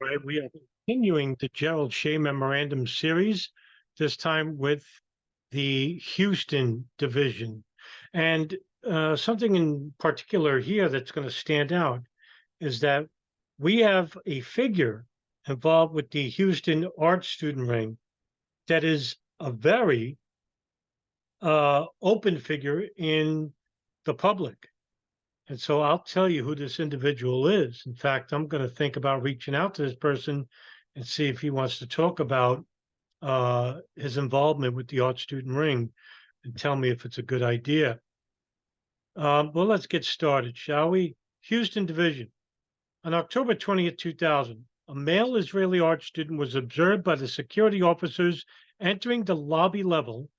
Right, we are continuing the Gerald Shea Memorandum series, this time with the Houston division. And something in particular here that's going to stand out is that we have a figure involved with the Houston art student ring that is a very open figure in the public. And so I'll tell you who this individual is. In fact, I'm going to think about reaching out to this person and see if he wants to talk about his involvement with the art student ring and tell me if it's a good idea. Well, let's get started, shall we? Houston Division. On October 20th, 2000, a male Israeli art student was observed by the security officers entering the lobby level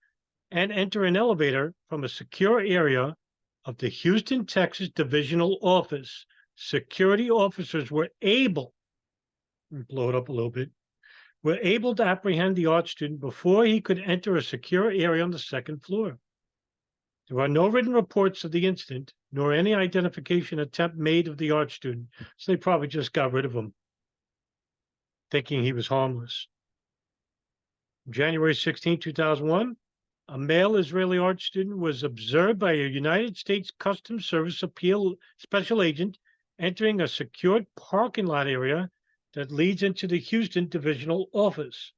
and enter an elevator from a secure area of the Houston, Texas Divisional Office. Security officers were able, blow it up a little bit, were able to apprehend the art student before he could enter a secure area on the second floor. There are no written reports of the incident, nor any identification attempt made of the art student, so they probably just got rid of him, thinking he was harmless. January 16, 2001, a male Israeli art student was observed by a United States Customs Service appeal special agent entering a secured parking lot area that leads into the Houston Divisional Office.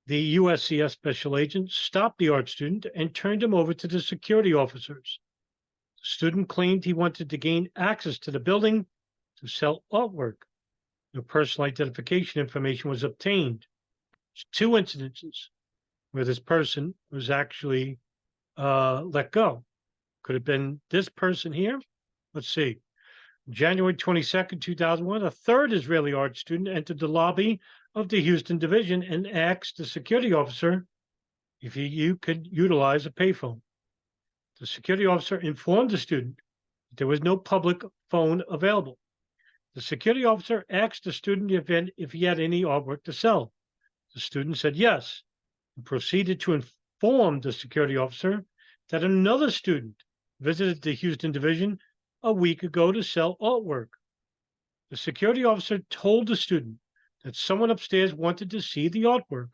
The USCS special agent stopped the art student and turned him over to the security officers. The student claimed he wanted to gain access to the building to sell artwork. No personal identification information was obtained. There's two incidences where this person was actually let go. Could have been this person here. Let's see. January 22nd, 2001, a third Israeli art student entered the lobby of the Houston Division and asked the security officer if you could utilize a payphone. The security officer informed the student that there was no public phone available. The security officer asked the student if he had any artwork to sell. The student said yes, and proceeded to inform the security officer that another student visited the Houston Division a week ago to sell artwork. The security officer told the student that someone upstairs wanted to see the artwork.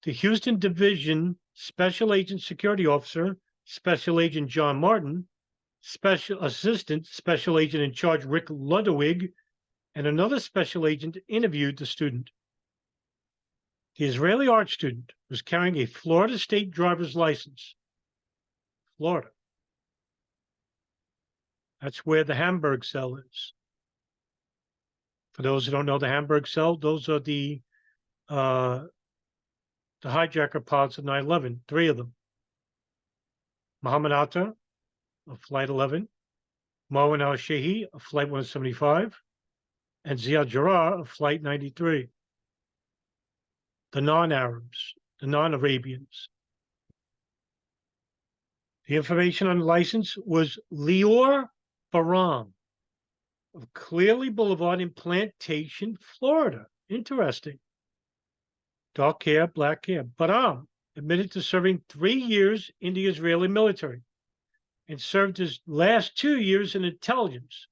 The Houston Division Special Agent Security Officer, Special Agent John Martin, Special Assistant Special Agent in Charge Rick Ludwig, and another special agent interviewed the student. The Israeli art student was carrying a Florida state driver's license. Florida. That's where the Hamburg cell is. For those who don't know the Hamburg cell, those are the hijacker pods of 9/11, three of them. Mohammed Atta of Flight 11, Marwan al-Shehi of Flight 175, and Ziad Jarrah of Flight 93. The non-Arabs, the non-Arabians. The information on the license was Lior Baram of Clearly Boulevard in Plantation, Florida. Interesting. Dark hair, black hair. Baram admitted to serving 3 years in the Israeli military and served his last 2 years in intelligence,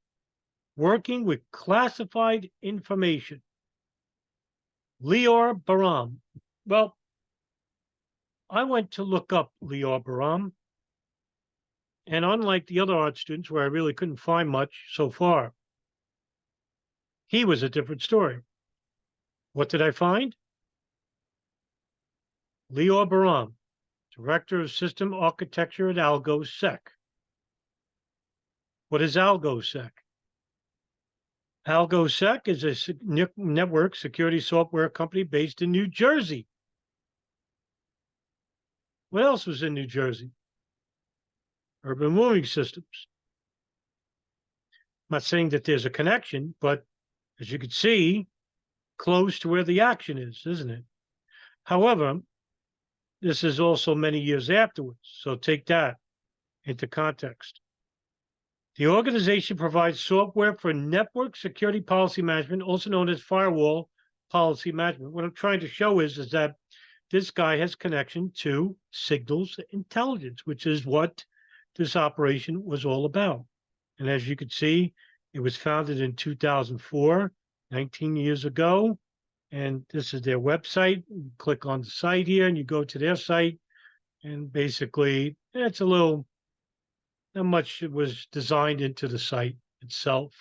working with classified information. Lior Baram. Well, I went to look up Lior Baram, and unlike the other art students where I really couldn't find much so far, he was a different story. What did I find? Lior Baram, Director of System Architecture at AlgoSec. What is AlgoSec? AlgoSec is a network security software company based in New Jersey. What else was in New Jersey? Urban moving systems. I'm not saying that there's a connection, but as you can see, close to where the action is, isn't it? However, this is also many years afterwards, so take that into context. The organization provides software for network security policy management, also known as firewall policy management. What I'm trying to show is that this guy has connection to signals intelligence, which is what this operation was all about. And as you can see, it was founded in 2004 19 years ago. And this is their website. You click on the site here and you go to their site. And basically, it's a little, not much was designed into the site itself.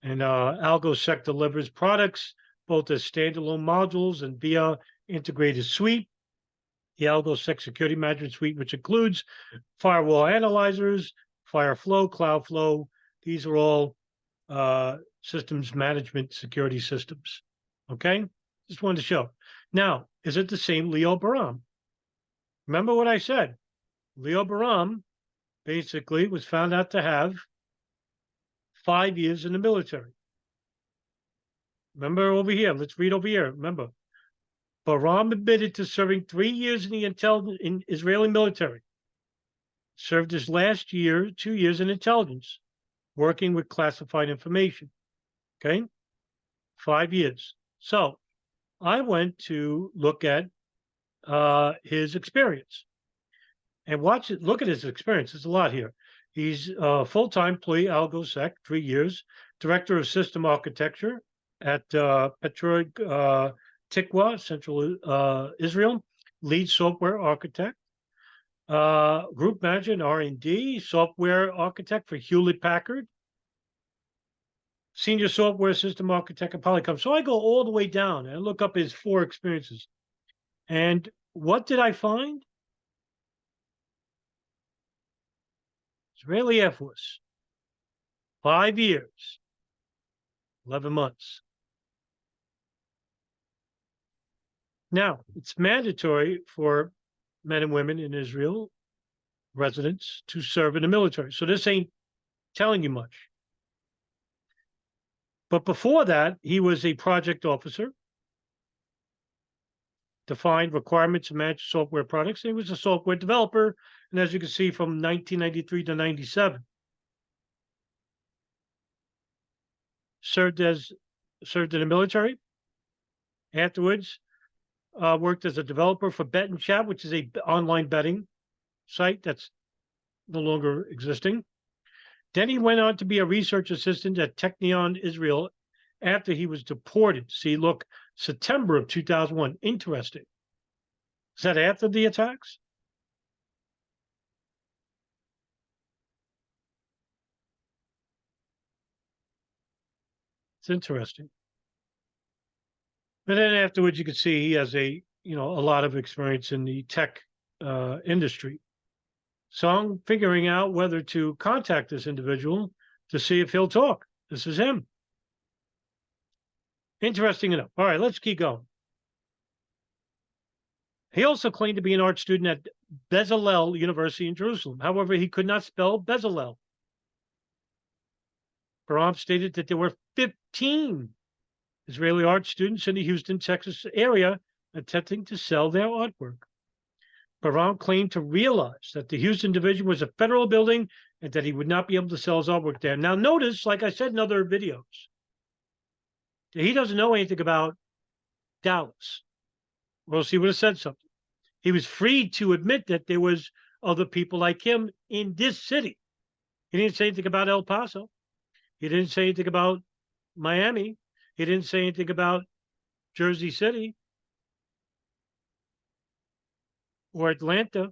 And AlgoSec delivers products both as standalone modules and via integrated suite. The AlgoSec Security Management Suite, which includes firewall analyzers, Fireflow, Cloudflow. These are all systems management security systems. Okay, just wanted to show. Now, is it the same Leo Baram? Remember what I said? Leo Baram basically was found out to have 5 years in the military. Remember over here, let's read over here. Remember, Baram admitted to serving 3 years in the Israeli military. Served his last year, 2 years in intelligence, working with classified information. Okay, 5 years. So I went to look at his experience and watch it. Look at his experience. There's a lot here. He's a full-time employee, AlgoSec, 3 years, director of system architecture at Petroid Tikwa, Central Israel, lead software architect, group manager in R&D, software architect for Hewlett-Packard, senior software system architect at Polycom. So I go all the way down and look up his 4 experiences. And what did I find? Israeli Air Force, 5 years, 11 months. Now, it's mandatory for men and women in Israel, residents, to serve in the military. So this ain't telling you much. But before that, he was a project officer, defined requirements and managed software products. He was a software developer, and as you can see, from 1993 to 97, served in the military. Afterwards, worked as a developer for Bet and Chat, which is a online betting site that's no longer existing. Then he went on to be a research assistant at Technion Israel after he was deported. See, look, September of 2001. Interesting. Is that after the attacks? It's interesting. And then afterwards, you can see he has a lot of experience in the tech industry. So I'm figuring out whether to contact this individual to see if he'll talk. This is him. Interesting enough. All right, let's keep going. He also claimed to be an art student at Bezalel University in Jerusalem. However, he could not spell Bezalel. Baram stated that there were 15 Israeli art students in the Houston, Texas area attempting to sell their artwork. Baram claimed to realize that the Houston division was a federal building and that he would not be able to sell his artwork there. Now, notice, like I said in other videos, that he doesn't know anything about Dallas, or else he would have said something. He was free to admit that there was other people like him in this city. He didn't say anything about El Paso. He didn't say anything about Miami. He didn't say anything about Jersey City or Atlanta.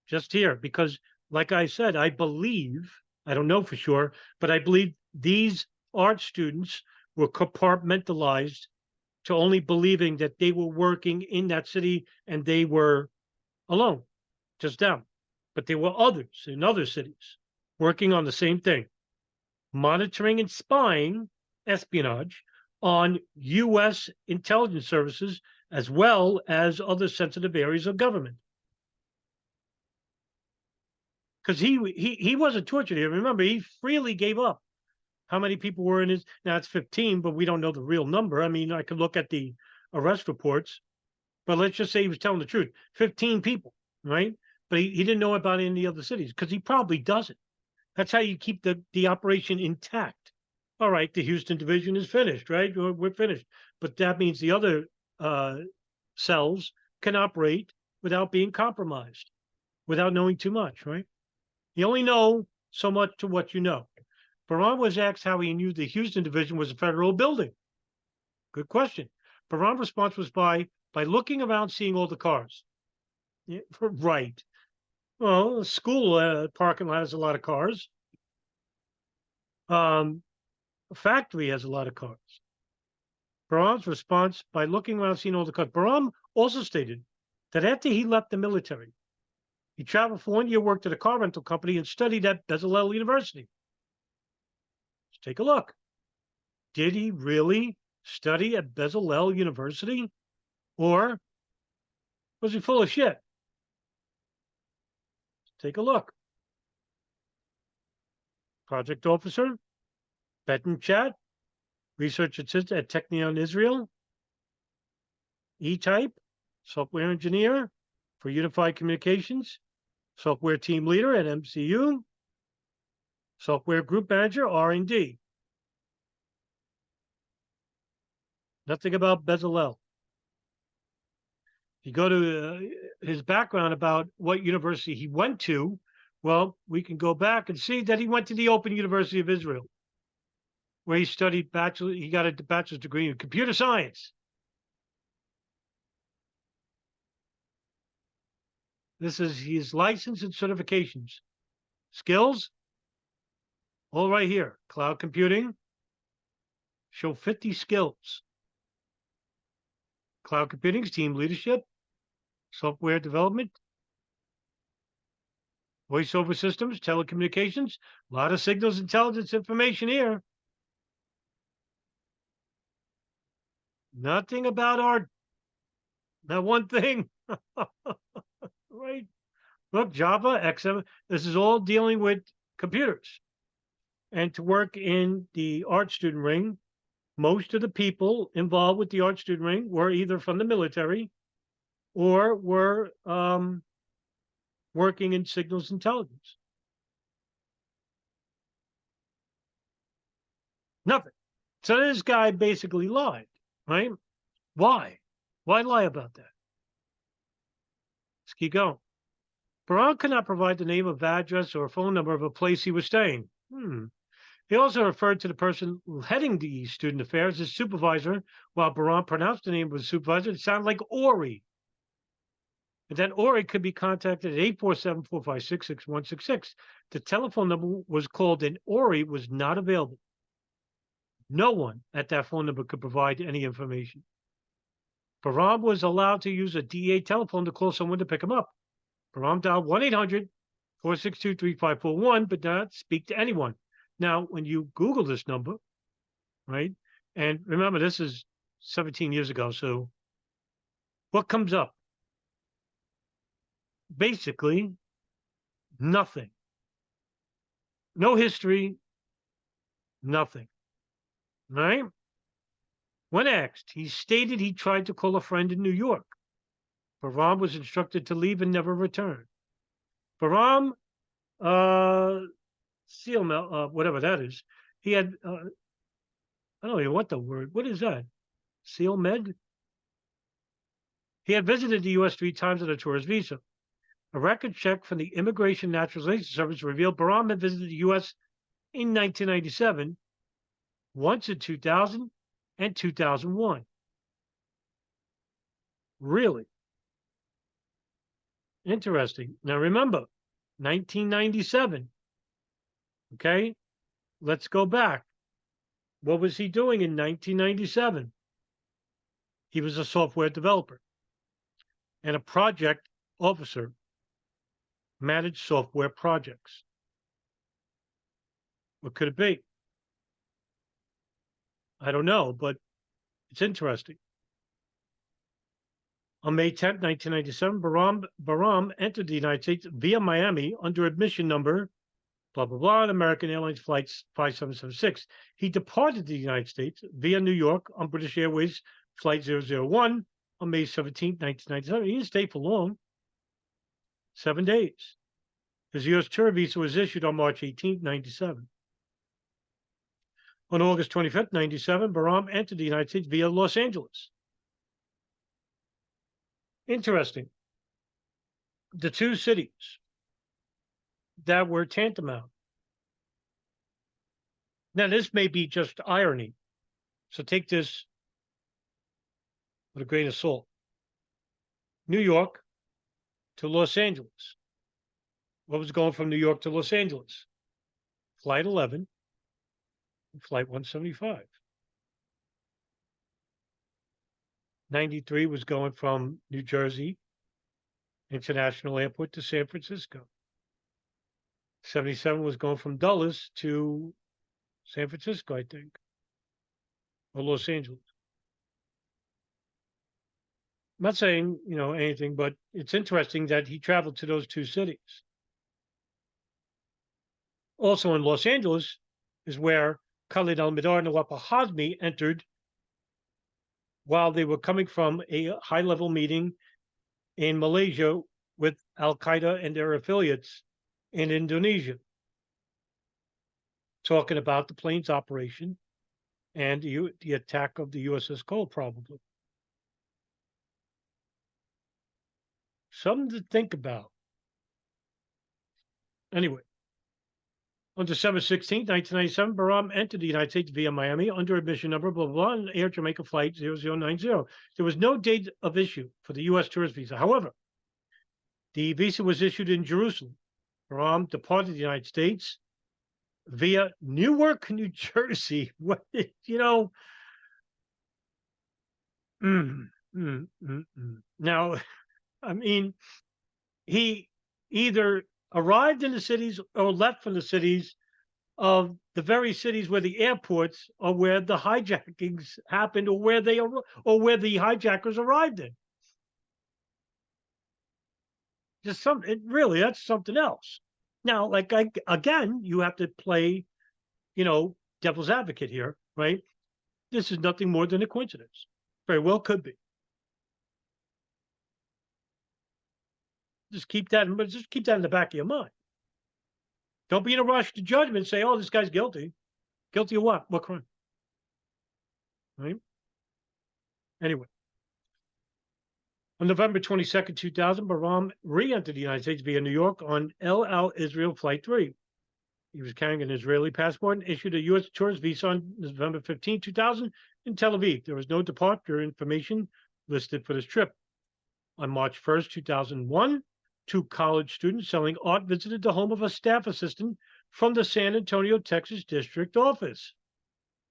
Just here, because like I said, I believe, I don't know for sure, but I believe these art students were compartmentalized to only believing that they were working in that city and they were alone, just them. But there were others in other cities working on the same thing, monitoring and spying, espionage on U.S. intelligence services, as well as other sensitive areas of government. Because he wasn't tortured here. Remember, he freely gave up. How many people were in his? Now it's 15, but we don't know the real number. I mean, I could look at the arrest reports, but let's just say he was telling the truth. 15 people, right? But he didn't know about any other cities because he probably doesn't. That's how you keep the operation intact. All right, the Houston division is finished, right? We're finished. But that means the other cells can operate without being compromised, without knowing too much, right? You only know so much to what you know. Barham was asked how he knew the Houston division was a federal building. Good question. Barham's response was by looking around, seeing all the cars. Yeah, right. Well, a school parking lot has a lot of cars. A factory has a lot of cars. Barham's response by looking around, seeing all the cars. Barham also stated that after he left the military, he traveled for 1 year, worked at a car rental company, and studied at Bezalel University. Let's take a look. Did he really study at Bezalel University? Or was he full of shit? Let's take a look. Project officer, Beton Chat, research assistant at Technion Israel, E-Type, software engineer for Unified Communications, software team leader at MCU, software group manager, R&D. Nothing about Bezalel. If you go to his background about what university he went to, well, we can go back and see that he went to the Open University of Israel, where he studied he got a bachelor's degree in computer science. This is his license and certifications. Skills, all right here. Cloud computing, show 50 skills. Cloud computing, team leadership, software development, voice over systems, telecommunications, a lot of signals intelligence information here. Nothing about art. Not one thing. Right? Look, Java, XM, this is all dealing with computers. And to work in the art student ring, most of the people involved with the art student ring were either from the military or were working in signals intelligence. Nothing. So this guy basically lied, right? Why? Why lie about that? Let's keep going. Baran could not provide the name of address or phone number of a place he was staying. He also referred to the person heading the student affairs as supervisor, while Baran pronounced the name of the supervisor. It sounded like Ori. And then Ori could be contacted at 847-456-6166. The telephone number was called and Ori was not available. No one at that phone number could provide any information. Baran was allowed to use a DA telephone to call someone to pick him up. Baran dialed 1-800-462-3541, but not speak to anyone. Now, when you Google this number, right, and remember, this is 17 years ago, so what comes up? Basically, nothing. No history, nothing, right? When asked, he stated he tried to call a friend in New York. Baram was instructed to leave and never return. Baram, whatever that is, he had, I don't know what the word, what is that? Seal Med? He had visited the U.S. 3 times on a tourist visa. A record check from the Immigration Naturalization Service revealed Baram had visited the U.S. in 1997, once in 2000, and 2001. Really? Interesting. Now remember, 1997. Okay? Let's go back. What was he doing in 1997? He was a software developer and a project officer, managed software projects. What could it be? I don't know, but it's interesting. On May 10th, 1997, Baram entered the United States via Miami under admission number, blah, blah, blah, on American Airlines Flight 5776. He departed the United States via New York on British Airways Flight 001 on May 17th, 1997. He didn't stay for long, 7 days. His U.S. tour visa was issued on March 18th, 97. On August 25th, 97, Baram entered the United States via Los Angeles. Interesting. The two cities that were tantamount Now, this may be just irony, so take this with a grain of salt. New York to Los Angeles. What was going from New York to Los Angeles? Flight 11, Flight 175. 93 was going from New Jersey International Airport to San Francisco. 77 was going from Dulles to San Francisco, I think, or Los Angeles. I'm not saying, anything, but it's interesting that he traveled to those two cities. Also in Los Angeles is where Khalid al-Mihdhar and Nawaf Hazmi entered while they were coming from a high-level meeting in Malaysia with Al-Qaeda and their affiliates in Indonesia, talking about the plane's operation and the attack of the USS Cole, probably. Something to think about. Anyway, on December 16th, 1997, Bahram entered the United States via Miami under admission number, blah, blah, blah, and Air Jamaica Flight 0090. There was no date of issue for the U.S. tourist visa. However, the visa was issued in Jerusalem. Bahram departed the United States via Newark, New Jersey. What, Now, I mean, he either arrived in the cities or left from the cities of the very cities where the airports are, where the hijackings happened, or where the hijackers arrived in. That's something else. Now, again, you have to play, devil's advocate here, right? This is nothing more than a coincidence. Very well could be. Just keep that in the back of your mind. Don't be in a rush to judgment and say, oh, this guy's guilty. Guilty of what? What crime? Right? Anyway. On November 22nd, 2000, Bahram re-entered the United States via New York on El Al Israel Flight 3. He was carrying an Israeli passport and issued a U.S. tourist visa on November 15, 2000 in Tel Aviv. There was no departure information listed for this trip. On March 1st, 2001, two college students selling art visited the home of a staff assistant from the San Antonio, Texas district office.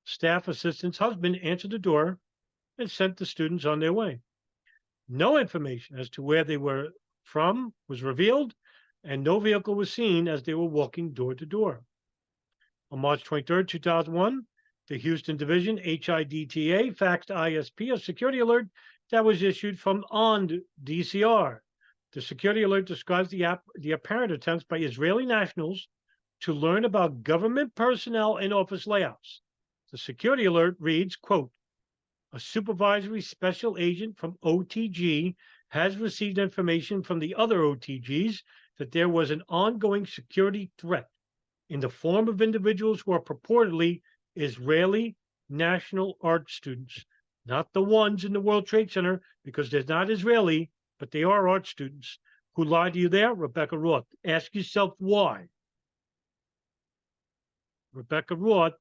Staff assistant's husband answered the door and sent the students on their way. No information as to where they were from was revealed, and no vehicle was seen as they were walking door to door. On March 23rd, 2001, the Houston Division HIDTA faxed ISP a security alert that was issued from OND DCR. The security alert describes the apparent attempts by Israeli nationals to learn about government personnel and office layouts. The security alert reads, quote, a supervisory special agent from OTG has received information from the other OTGs that there was an ongoing security threat in the form of individuals who are purportedly Israeli national art students, not the ones in the World Trade Center, because they're not Israeli, but they are art students. Who lied to you there? Rebecca Roth. Ask yourself why. Rebecca Roth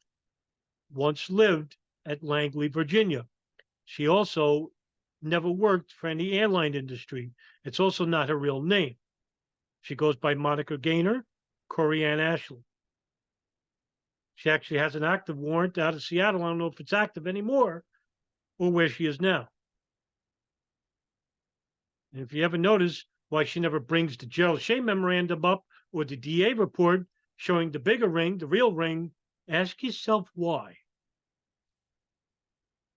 once lived at Langley, Virginia. She also never worked for any airline industry. It's also not her real name. She goes by Monica Gaynor, Corey Ann Ashley. She actually has an active warrant out of Seattle. I don't know if it's active anymore or where she is now. And if you ever notice why she never brings the Gerald Shea Memorandum up or the DA report showing the bigger ring, the real ring, ask yourself why.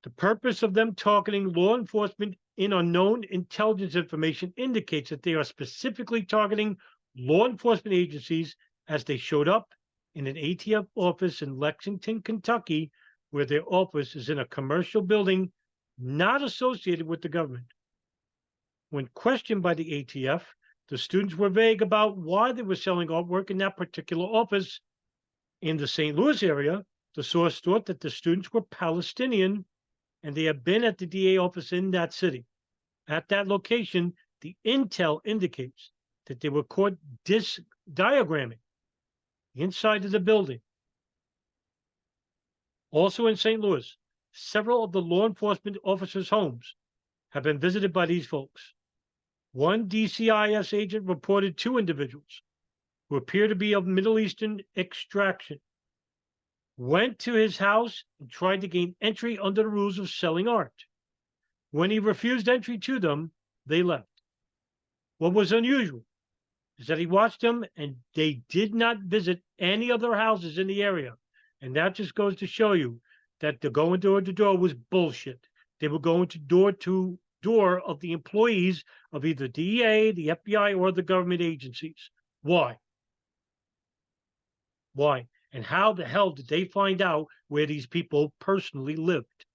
The purpose of them targeting law enforcement in unknown intelligence information indicates that they are specifically targeting law enforcement agencies as they showed up in an ATF office in Lexington, Kentucky, where their office is in a commercial building not associated with the government. When questioned by the ATF, the students were vague about why they were selling artwork in that particular office. In the St. Louis area, the source thought that the students were Palestinian and they had been at the DA office in that city. At that location, the intel indicates that they were caught diagramming the inside of the building. Also in St. Louis, several of the law enforcement officers' homes have been visited by these folks. One DCIS agent reported two individuals who appear to be of Middle Eastern extraction went to his house and tried to gain entry under the rules of selling art. When he refused entry to them, they left. What was unusual is that he watched them and they did not visit any other houses in the area. And that just goes to show you that the going door to door was bullshit. They were going to door of the employees of either DEA, the FBI, or the government agencies. Why? Why? And how the hell did they find out where these people personally lived?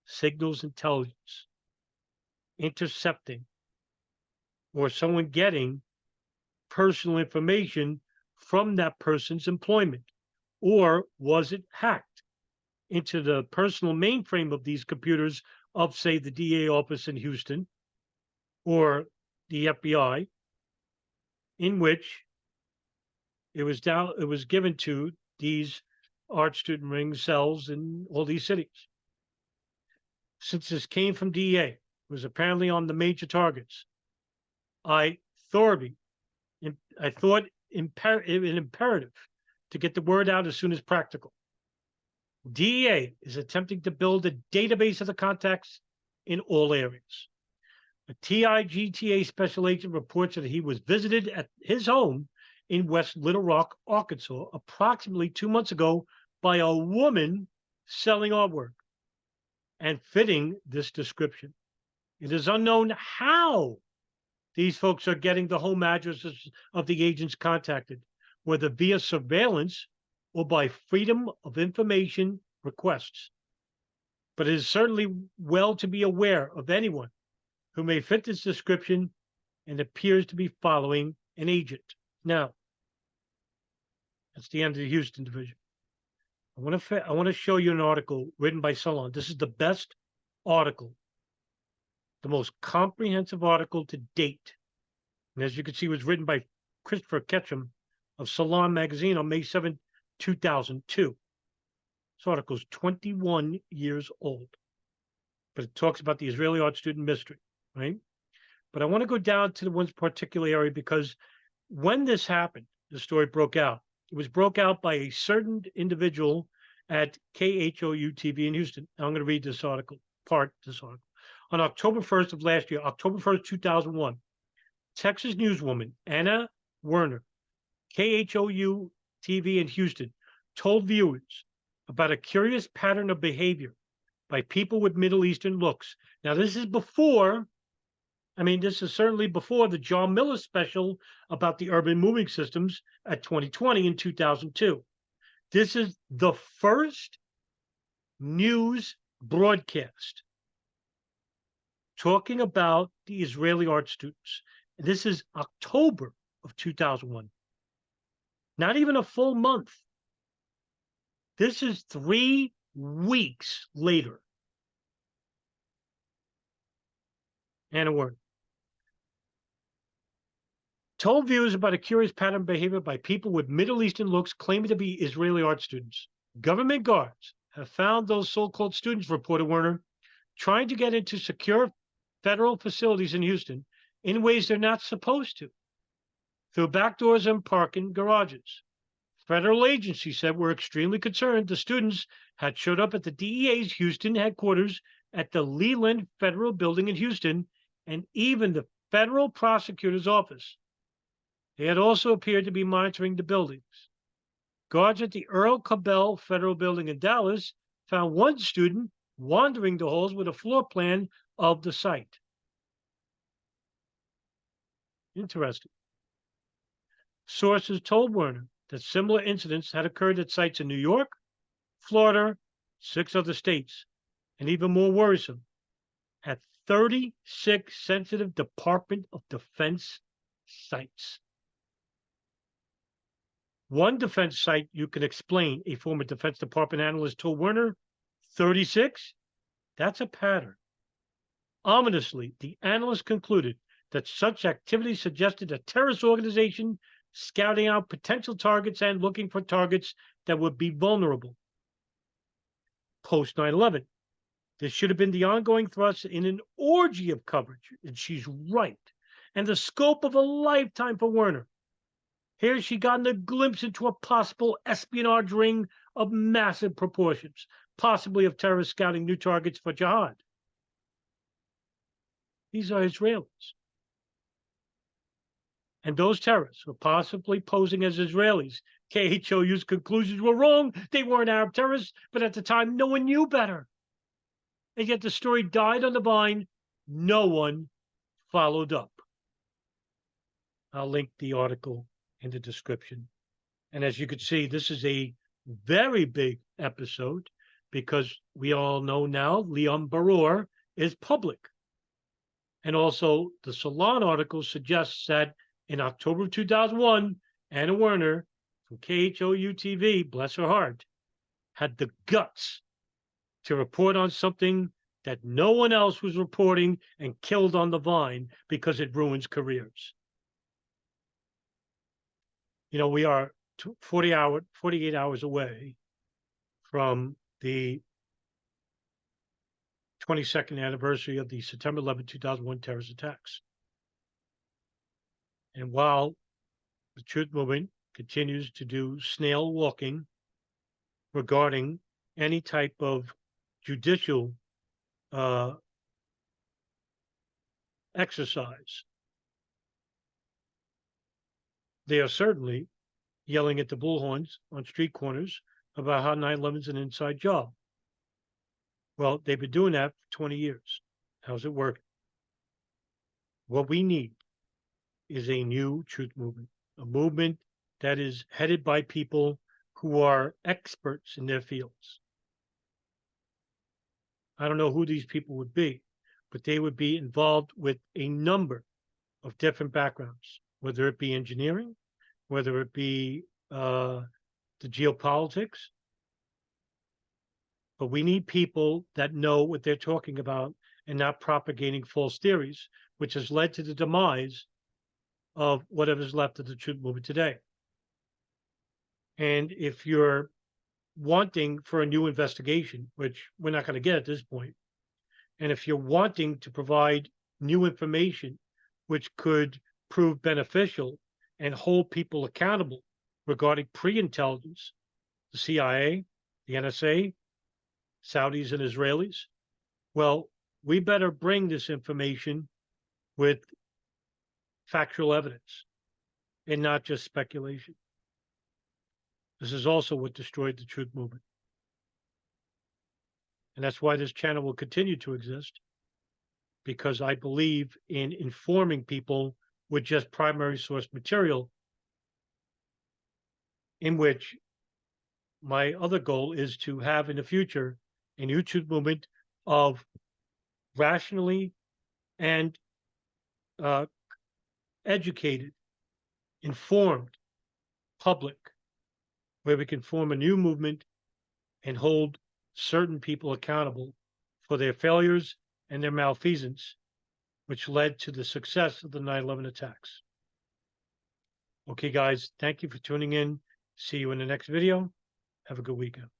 Signals intelligence, intercepting, or someone getting personal information from that person's employment? Or was it hacked into the personal mainframe of these computers of, say, the DA office in Houston or the FBI, in which it was given to these art student ring cells in all these cities? Since this came from DEA, it was apparently on the major targets. I thought it imperative to get the word out as soon as practical. DEA is attempting to build a database of the contacts in all areas. A TIGTA special agent reports that he was visited at his home in West Little Rock, Arkansas, approximately 2 months ago by a woman selling artwork and fitting this description. It is unknown how these folks are getting the home addresses of the agents contacted, whether via surveillance or by freedom of information requests. But it is certainly well to be aware of anyone who may fit this description and appears to be following an agent. Now, that's the end of the Houston division. I want to show you an article written by Salon. This is the best article, the most comprehensive article to date. And as you can see, it was written by Christopher Ketchum of Salon magazine on May 7, 2002. This article is 21 years old, but it talks about the Israeli art student mystery, right? But I want to go down to the one particular area because when this happened, the story broke out. It was broke out by a certain individual at KHOU TV in Houston. Now I'm going to read this article, On October 1st of last year, October 1st, 2001, Texas newswoman Anna Werner, KHOU TV in Houston, told viewers about a curious pattern of behavior by people with Middle Eastern looks. Now, this is certainly before the John Miller special about the urban moving systems at 2020 in 2002. This is the first news broadcast talking about the Israeli art students. And this is October of 2001. Not even a full month. This is 3 weeks later. Anna Werner told viewers about a curious pattern of behavior by people with Middle Eastern looks claiming to be Israeli art students. Government guards have found those so-called students, reported Werner, trying to get into secure federal facilities in Houston in ways they're not supposed to, through back doors and parking garages. Federal agencies said we're extremely concerned the students had showed up at the DEA's Houston headquarters at the Leland Federal Building in Houston and even the federal prosecutor's office. They had also appeared to be monitoring the buildings. Guards at the Earl Cabell Federal Building in Dallas found one student wandering the halls with a floor plan of the site. Interesting. Sources told Werner that similar incidents had occurred at sites in New York, Florida, 6 other states, and even more worrisome, at 36 sensitive Department of Defense sites. One defense site you can explain, a former Defense Department analyst told Werner, 36? That's a pattern. Ominously, the analyst concluded that such activity suggested a terrorist organization scouting out potential targets and looking for targets that would be vulnerable post 9/11. This should have been the ongoing thrust in an orgy of coverage, and she's right, and the scope of a lifetime for Werner. Here she gotten a glimpse into a possible espionage ring of massive proportions, possibly of terrorists scouting new targets for jihad. These are Israelis. And those terrorists were possibly posing as Israelis. KHOU's conclusions were wrong. They weren't Arab terrorists, but at the time, no one knew better. And yet the story died on the vine. No one followed up. I'll link the article in the description. And as you can see, this is a very big episode because we all know now Leon Baror is public. And also, the Salon article suggests that in October of 2001, Anna Werner from KHOU TV, bless her heart, had the guts to report on something that no one else was reporting and killed on the vine because it ruins careers. You know, we are 48 hours away from the 22nd anniversary of the September 11, 2001 terrorist attacks. And while the Truth Movement continues to do snail walking regarding any type of judicial exercise, they are certainly yelling at the bullhorns on street corners about how 9/11 is an inside job. Well, they've been doing that for 20 years. How's it working? What we need is a new truth movement, a movement that is headed by people who are experts in their fields. I don't know who these people would be, but they would be involved with a number of different backgrounds, whether it be engineering, whether it be the geopolitics. But we need people that know what they're talking about and not propagating false theories, which has led to the demise of whatever's left of the truth movement today. And if you're wanting for a new investigation, which we're not going to get at this point, and if you're wanting to provide new information which could prove beneficial and hold people accountable regarding pre-intelligence, the CIA, the NSA, Saudis and Israelis, well, we better bring this information with factual evidence and not just speculation. This is also what destroyed the truth movement. And that's why this channel will continue to exist, because I believe in informing people with just primary source material, in which my other goal is to have in the future a new truth movement of rationally and educated, informed public, where we can form a new movement and hold certain people accountable for their failures and their malfeasance, which led to the success of the 9/11 attacks. Okay, guys, thank you for tuning in. See you in the next video. Have a good weekend.